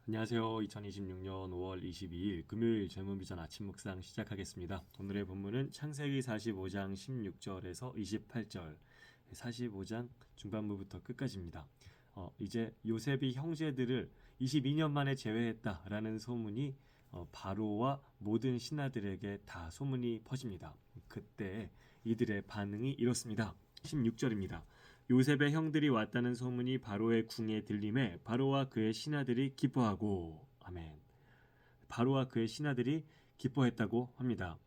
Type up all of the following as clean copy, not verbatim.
안녕하세요. 2026년 5월 22일 금요일 젊은 비전 아침 묵상 시작하겠습니다. 오늘의 본문은 창세기 45장 16절에서 28절, 45장 중반부부터 끝까지입니다. 이제 요셉이 형제들을 22년 만에 제외했다라는 소문이 바로와 모든 신하들에게 다 소문이 퍼집니다. 그때 이들의 반응이 이렇습니다. 16절입니다. 요셉의 형들이 왔다는 소문이 바로의 궁에 들림에 바로와 그의 신하들이 기뻐하고 아멘. 바로와 그의 신하들이 기뻐했다고 합니다.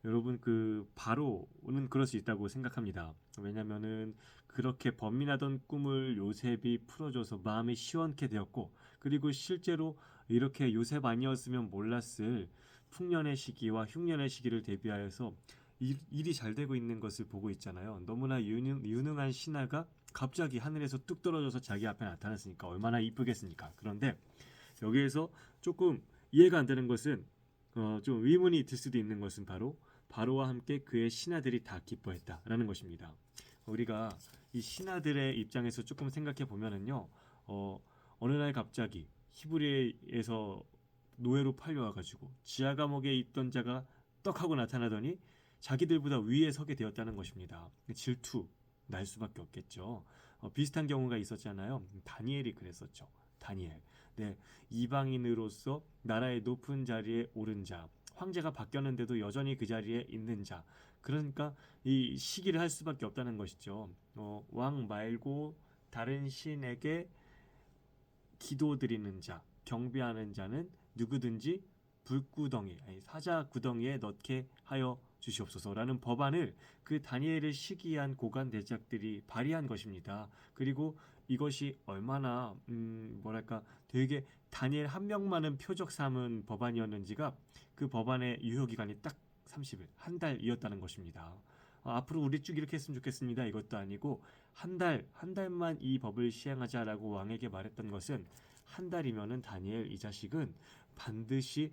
여러분 그 바로는 그럴 수 있다고 생각합니다. 왜냐면은 그렇게 번민하던 꿈을 요셉이 풀어줘서 마음이 시원케 되었고 그리고 실제로 이렇게 요셉 아니었으면 몰랐을 풍년의 시기와 흉년의 시기를 대비하여서 일이 잘 되고 있는 것을 보고 있잖아요. 너무나 유능한 신하가 갑자기 하늘에서 뚝 떨어져서 자기 앞에 나타났으니까 얼마나 이쁘겠습니까? 그런데 여기에서 조금 이해가 안 되는 것은 좀 의문이 들 수도 있는 것은 바로 바로와 함께 그의 신하들이 다 기뻐했다라는 것입니다. 우리가 이 신하들의 입장에서 조금 생각해 보면은요, 어느 날 갑자기 히브리에서 노예로 팔려와가지고 지하 감옥에 있던 자가 떡하고 나타나더니 자기들보다 위에 서게 되었다는 것입니다. 질투 날 수밖에 없겠죠. 비슷한 경우가 있었잖아요. 다니엘이 그랬었죠. 다니엘. 네, 이방인으로서 나라의 높은 자리에 오른 자, 황제가 바뀌었는데도 여전히 그 자리에 있는 자. 그러니까 이 시기를 할 수밖에 없다는 것이죠. 왕 말고 다른 신에게 기도드리는 자, 경배하는 자는 누구든지 불구덩이, 아니 사자 구덩이에 넣게 하여 주시옵소서라는 법안을 그 다니엘을 시기한 고관 대작들이 발의한 것입니다. 그리고 이것이 얼마나 뭐랄까 되게 다니엘 한 명만은 표적 삼은 법안이었는지가 그 법안의 유효 기간이 딱 30일, 한 달이었다는 것입니다. 앞으로 우리 쭉 이렇게 했으면 좋겠습니다. 이것도 아니고 한 달만 이 법을 시행하자라고 왕에게 말했던 것은 한 달이면은 다니엘 이 자식은 반드시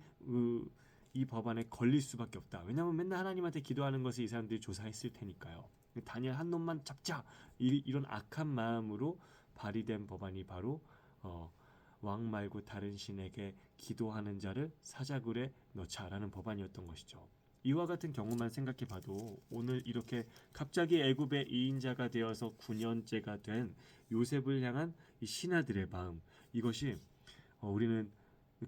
이 법안에 걸릴 수밖에 없다. 왜냐하면 맨날 하나님한테 기도하는 것을 이 사람들이 조사했을 테니까요. 다니엘 한 놈만 잡자 이런 악한 마음으로 발의된 법안이 바로 왕 말고 다른 신에게 기도하는 자를 사자굴에 넣자라는 법안이었던 것이죠. 이와 같은 경우만 생각해 봐도 오늘 이렇게 갑자기 애굽의 2인자가 되어서 9년째가 된 요셉을 향한 이 신하들의 마음 이것이 우리는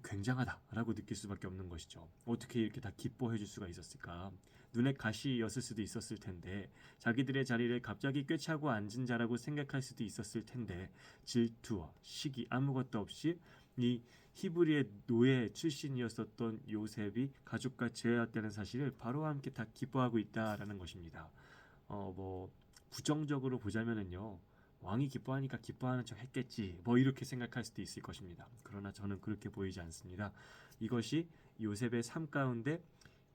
굉장하다라고 느낄 수밖에 없는 것이죠. 어떻게 이렇게 다 기뻐해 줄 수가 있었을까? 눈에 가시였을 수도 있었을 텐데 자기들의 자리를 갑자기 꿰차고 앉은 자라고 생각할 수도 있었을 텐데 질투와 시기 아무것도 없이 이 히브리의 노예 출신이었었던 요셉이 가족과 제외했다는 사실을 바로와 함께 다 기뻐하고 있다라는 것입니다. 뭐 부정적으로 보자면은요. 왕이 기뻐하니까 기뻐하는 척 했겠지. 뭐 이렇게 생각할 수도 있을 것입니다. 그러나 저는 그렇게 보이지 않습니다. 이것이 요셉의 삶 가운데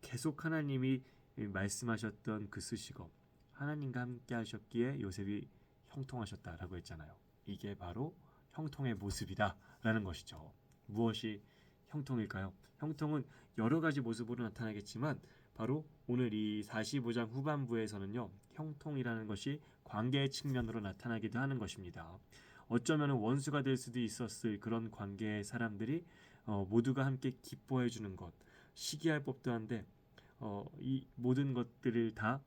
계속 하나님이 말씀하셨던 그 수식어 하나님과 함께 하셨기에 요셉이 형통하셨다라고 했잖아요. 이게 바로 형통의 모습이다라는 것이죠. 무엇이 형통일까요? 형통은 여러 가지 모습으로 나타나겠지만 바로 오늘 이 45장 후반부에서는요. 형통이라는 것이 관계의 측면으로 나타나기도 하는 것입니다. 어쩌면 원수가 될 수도 있었을 그런 관계의 사람들이 모두가 함께 기뻐해 주는 것 시기할 법도 한데 이 모든 것들을 다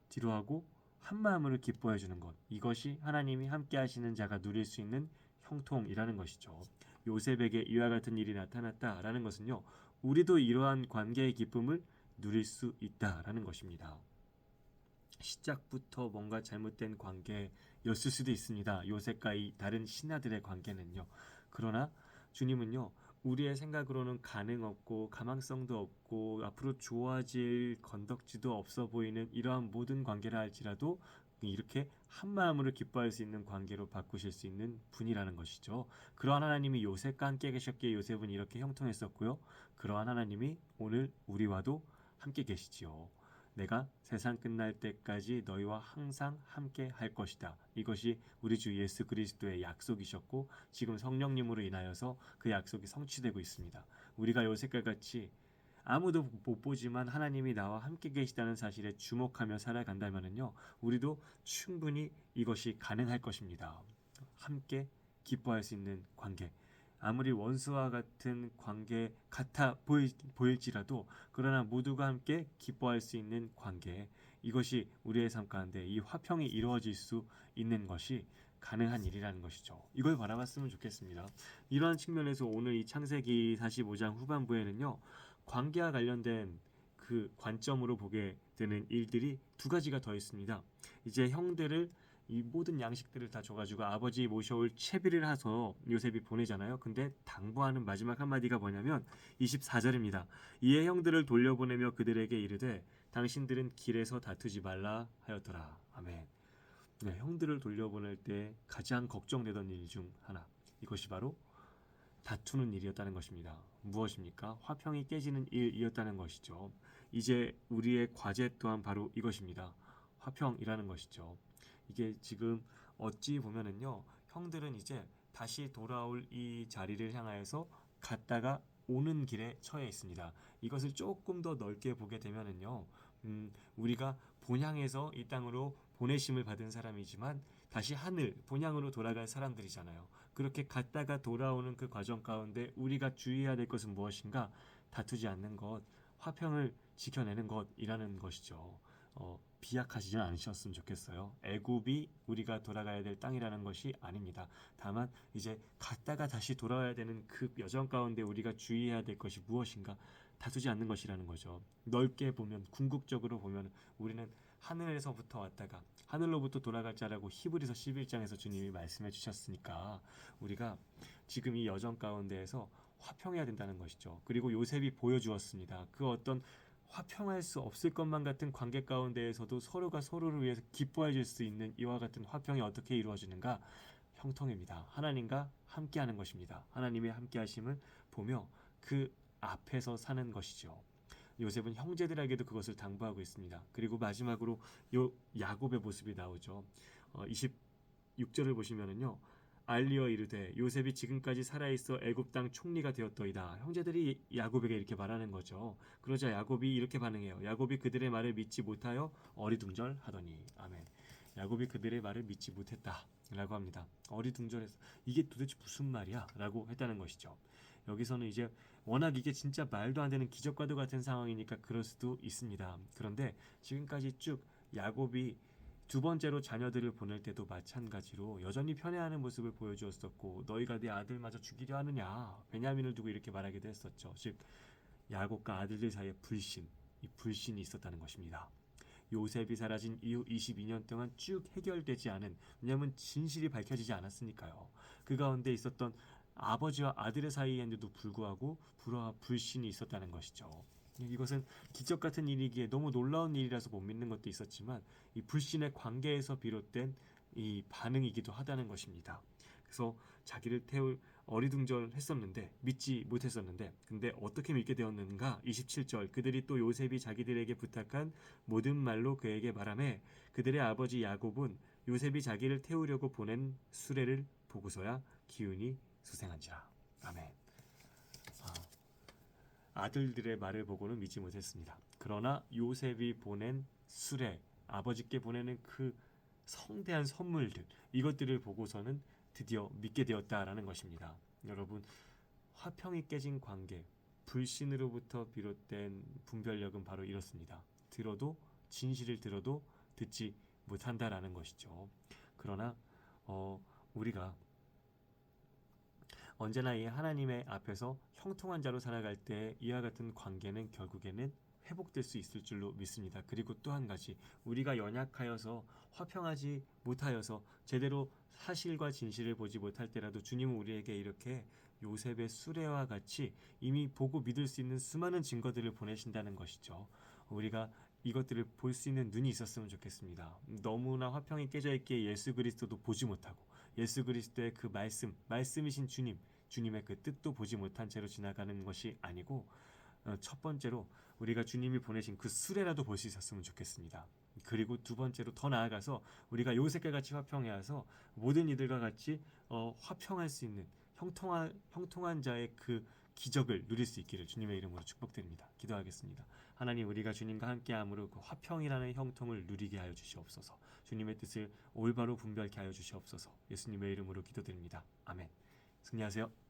뒤로하고 한 마음으로 기뻐해 주는 것 이것이 하나님이 함께 하시는 자가 누릴 수 있는 형통이라는 것이죠. 요셉에게 이와 같은 일이 나타났다라는 것은요. 우리도 이러한 관계의 기쁨을 누릴 수 있다라는 것입니다. 시작부터 뭔가 잘못된 관계였을 수도 있습니다. 요셉과 이 다른 신하들의 관계는요. 그러나 주님은요. 우리의 생각으로는 가능 없고 가망성도 없고 앞으로 좋아질 건덕지도 없어 보이는 이러한 모든 관계라 할지라도 이렇게 한 마음으로 기뻐할 수 있는 관계로 바꾸실 수 있는 분이라는 것이죠. 그러한 하나님이 요셉과 함께 계셨기에 요셉은 이렇게 형통했었고요. 그러한 하나님이 오늘 우리와도 함께 계시지요. 내가 세상 끝날 때까지 너희와 항상 함께 할 것이다. 이것이 우리 주 예수 그리스도의 약속이셨고 지금 성령님으로 인하여서 그 약속이 성취되고 있습니다. 우리가 요셉과 같이 아무도 못 보지만 하나님이 나와 함께 계시다는 사실에 주목하며 살아간다면요. 우리도 충분히 이것이 가능할 것입니다. 함께 기뻐할 수 있는 관계. 아무리 원수와 같은 관계 같아 보일지라도 그러나 모두가 함께 기뻐할 수 있는 관계, 이것이 우리의 삶 가운데 이 화평이 이루어질 수 있는 것이 가능한 일이라는 것이죠. 이걸 바라봤으면 좋겠습니다. 이러한 측면에서 오늘 이 창세기 45장 후반부에는요, 관계와 관련된 그 관점으로 보게 되는 일들이 두 가지가 더 있습니다. 이제 형들을 이 모든 양식들을 다 줘가지고 아버지 모셔올 채비를 해서 요셉이 보내잖아요. 근데 당부하는 마지막 한마디가 뭐냐면 24절입니다. 이에 형들을 돌려보내며 그들에게 이르되 당신들은 길에서 다투지 말라 하였더라. 아멘. 네, 형들을 돌려보낼 때 가장 걱정되던 일 중 하나, 이것이 바로 다투는 일이었다는 것입니다. 무엇입니까? 화평이 깨지는 일이었다는 것이죠. 이제 우리의 과제 또한 바로 이것입니다. 화평이라는 것이죠. 이게 지금 어찌 보면은요, 형들은 이제 다시 돌아올 이 자리를 향하여서 갔다가 오는 길에 처해 있습니다. 이것을 조금 더 넓게 보게 되면은요, 우리가 본향에서 이 땅으로 보내심을 받은 사람이지만 다시 하늘 본향으로 돌아갈 사람들이잖아요. 그렇게 갔다가 돌아오는 그 과정 가운데 우리가 주의해야 될 것은 무엇인가? 다투지 않는 것, 화평을 지켜내는 것이라는 것이죠. 비약하시지 않으셨으면 좋겠어요. 애굽이 우리가 돌아가야 될 땅이라는 것이 아닙니다. 다만 이제 갔다가 다시 돌아와야 되는 그 여정 가운데 우리가 주의해야 될 것이 무엇인가? 다투지 않는 것이라는 거죠. 넓게 보면, 궁극적으로 보면 우리는 하늘에서부터 왔다가 하늘로부터 돌아갈 자라고 히브리서 11장에서 주님이 말씀해 주셨으니까 우리가 지금 이 여정 가운데에서 화평해야 된다는 것이죠. 그리고 요셉이 보여주었습니다. 그 어떤 화평할 수 없을 것만 같은 관계 가운데에서도 서로가 서로를 위해서 기뻐해 줄 수 있는 이와 같은 화평이 어떻게 이루어지는가? 형통입니다. 하나님과 함께하는 것입니다. 하나님의 함께하심을 보며 그 앞에서 사는 것이죠. 요셉은 형제들에게도 그것을 당부하고 있습니다. 그리고 마지막으로 야곱의 모습이 나오죠. 26절을 보시면은요. 알리어 이르되 요셉이 지금까지 살아있어 애굽 땅 총리가 되었더이다. 형제들이 야곱에게 이렇게 말하는 거죠. 그러자 야곱이 이렇게 반응해요. 야곱이 그들의 말을 믿지 못하여 어리둥절하더니. 아멘. 야곱이 그들의 말을 믿지 못했다 라고 합니다. 어리둥절해서 이게 도대체 무슨 말이야? 라고 했다는 것이죠. 여기서는 이제 워낙 이게 진짜 말도 안 되는 기적과도 같은 상황이니까 그럴 수도 있습니다. 그런데 지금까지 쭉 야곱이 두 번째로 자녀들을 보낼 때도 마찬가지로 여전히 편애하는 모습을 보여주었었고, 너희가 내 아들마저 죽이려 하느냐, 베냐민을 두고 이렇게 말하기도 했었죠. 즉 야곱과 아들들 사이에 이 불신이 있었다는 것입니다. 요셉이 사라진 이후 22년 동안 쭉 해결되지 않은, 왜냐하면 진실이 밝혀지지 않았으니까요. 그 가운데 있었던 아버지와 아들의 사이에도 불구하고 불화와 불신이 있었다는 것이죠. 이것은 기적 같은 일이기에 너무 놀라운 일이라서 못 믿는 것도 있었지만 이 불신의 관계에서 비롯된 이 반응이기도 하다는 것입니다. 그래서 자기를 태울 어리둥절했었는데 믿지 못했었는데 근데 어떻게 믿게 되었는가? 27절 그들이 또 요셉이 자기들에게 부탁한 모든 말로 그에게 말하매 그들의 아버지 야곱은 요셉이 자기를 태우려고 보낸 수레를 보고서야 기운이 수생한지라. 아멘. 아들들의 말을 보고는 믿지 못했습니다. 그러나 요셉이 보낸 수레, 아버지께 보내는 그 성대한 선물들, 이것들을 보고서는 드디어 믿게 되었다라는 것입니다. 여러분, 화평이 깨진 관계, 불신으로부터 비롯된 분별력은 바로 이렇습니다. 진실을 들어도 듣지 못한다라는 것이죠. 그러나 우리가 언제나 이 하나님의 앞에서 형통한 자로 살아갈 때 이와 같은 관계는 결국에는 회복될 수 있을 줄로 믿습니다. 그리고 또 한 가지, 우리가 연약하여서 화평하지 못하여서 제대로 사실과 진실을 보지 못할 때라도 주님은 우리에게 이렇게 요셉의 수레와 같이 이미 보고 믿을 수 있는 수많은 증거들을 보내신다는 것이죠. 우리가 이것들을 볼 수 있는 눈이 있었으면 좋겠습니다. 너무나 화평이 깨져 있기에 예수 그리스도도 보지 못하고 예수 그리스도의 그 말씀이신 주님의 그 뜻도 보지 못한 채로 지나가는 것이 아니고 첫 번째로 우리가 주님이 보내신 그 수레라도 볼 수 있었으면 좋겠습니다. 그리고 두 번째로 더 나아가서 우리가 요셉과 같이 화평해서 모든 이들과 같이 화평할 수 있는 형통한 자의 그 기적을 누릴 수 있기를 주님의 이름으로 축복드립니다. 기도하겠습니다. 하나님, 우리가 주님과 함께함으로 그 화평이라는 형통을 누리게 하여 주시옵소서. 주님의 뜻을 올바로 분별케 하여 주시옵소서. 예수님의 이름으로 기도드립니다. 아멘. 승리하세요.